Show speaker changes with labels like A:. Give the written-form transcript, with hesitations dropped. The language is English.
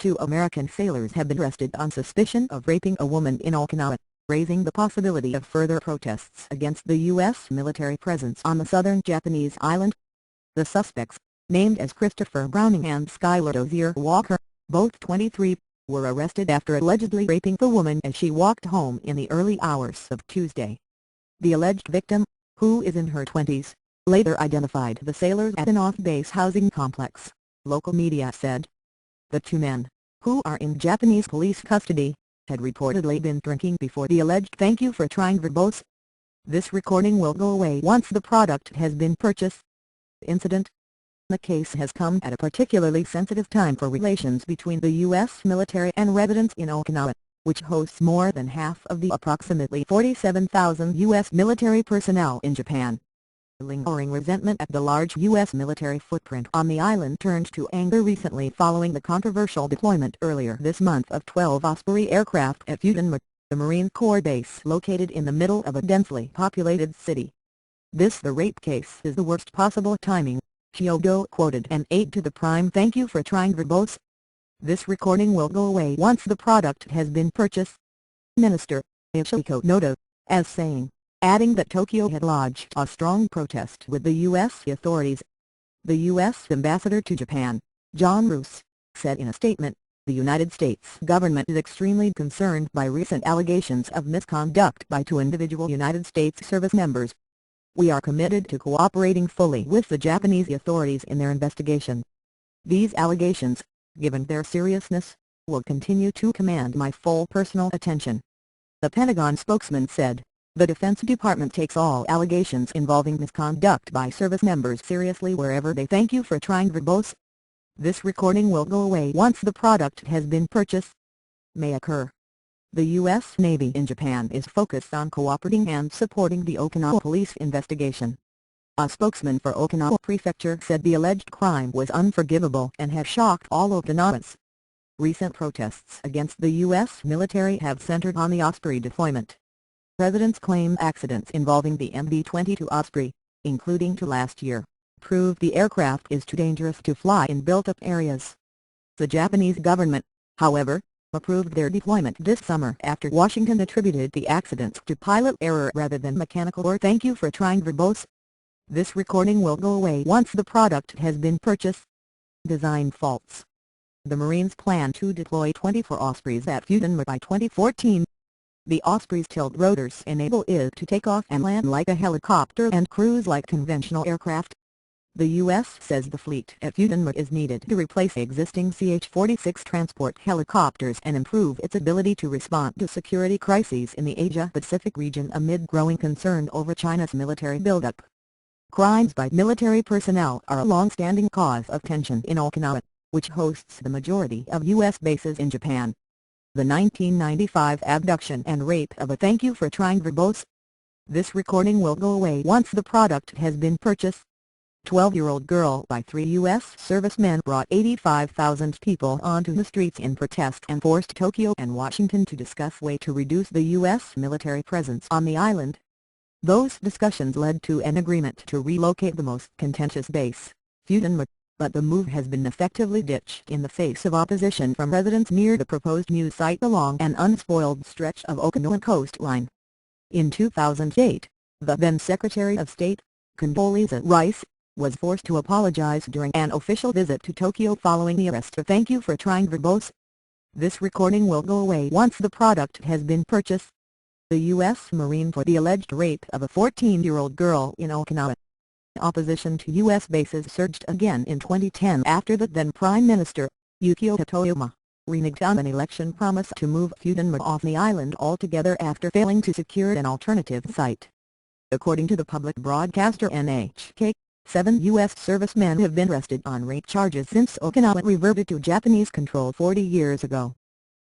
A: 2 American sailors have been arrested on suspicion of raping a woman in Okinawa, raising the possibility of further protests against the U.S. military presence on the southern Japanese island. The suspects, named as Christopher Browning and Skylar Dozier Walker, both 23, were arrested after allegedly raping the woman as she walked home in the early hours of Tuesday. The alleged victim, who is in her 20s, later identified the sailors at an off-base housing complex, local media said. The 2 men, who are in Japanese police custody, had reportedly been drinking before the alleged "thank you for trying" verbose. This recording will go away once the product has been purchased. Incident. The case has come at a particularly sensitive time for relations between the U.S. military and residents in Okinawa, which hosts more than half of the approximately 47,000 U.S. military personnel in Japan. Lingering resentment at the large U.S. military footprint on the island turned to anger recently following the controversial deployment earlier this month of 12 Osprey aircraft at Futenma, the Marine Corps base located in the middle of a densely populated city. The rape case is the worst possible timing," Kyodo quoted an aide to the prime "thank you for trying" verbose. This recording will go away once the product has been purchased. Minister Yoshiko Noda, as saying, adding that Tokyo had lodged a strong protest with the U.S. authorities. The U.S. ambassador to Japan, John Roos, said in a statement, "The United States government is extremely concerned by recent allegations of misconduct by 2 individual United States service members. We are committed to cooperating fully with the Japanese authorities in their investigation. These allegations, given their seriousness, will continue to command my full personal attention." The Pentagon spokesman said, "The Defense Department takes all allegations involving misconduct by service members seriously wherever they thank you for trying" verbose. This recording will go away once the product has been purchased. May occur. The U.S. Navy in Japan is focused on cooperating and supporting the Okinawa police investigation. A spokesman for Okinawa Prefecture said the alleged crime was unforgivable and has shocked all Okinawans. Recent protests against the U.S. military have centered on the Osprey deployment. Residents claim accidents involving the MB-22 Osprey, including 2 last year, prove the aircraft is too dangerous to fly in built-up areas. The Japanese government, however, approved their deployment this summer after Washington attributed the accidents to pilot error rather than mechanical or "thank you for trying" verbose. This recording will go away once the product has been purchased. Design faults. The Marines plan to deploy 24 Ospreys at Futenma by 2014. The Osprey's tilt rotors enable it to take off and land like a helicopter and cruise like conventional aircraft. The U.S. says the fleet at Futenma is needed to replace existing CH-46 transport helicopters and improve its ability to respond to security crises in the Asia-Pacific region amid growing concern over China's military buildup. Crimes by military personnel are a long-standing cause of tension in Okinawa, which hosts the majority of U.S. bases in Japan. The 1995 abduction and rape of a "thank you for trying" verbose. This recording will go away once the product has been purchased. 12-year-old girl by 3 U.S. servicemen brought 85,000 people onto the streets in protest and forced Tokyo and Washington to discuss ways to reduce the U.S. military presence on the island. Those discussions led to an agreement to relocate the most contentious base, Futenma, but the move has been effectively ditched in the face of opposition from residents near the proposed new site along an unspoiled stretch of Okinawan coastline. In 2008, the then Secretary of State, Condoleezza Rice, was forced to apologize during an official visit to Tokyo following the arrest of "thank you for trying" verbose. This recording will go away once the product has been purchased. The U.S. Marine for the alleged rape of a 14-year-old girl in Okinawa. Opposition to U.S. bases surged again in 2010 after the then Prime Minister, Yukio Toyoda, reneged on an election promise to move Futenma off the island altogether after failing to secure an alternative site. According to the public broadcaster NHK, 7 U.S. servicemen have been arrested on rape charges since Okinawa reverted to Japanese control 40 years ago.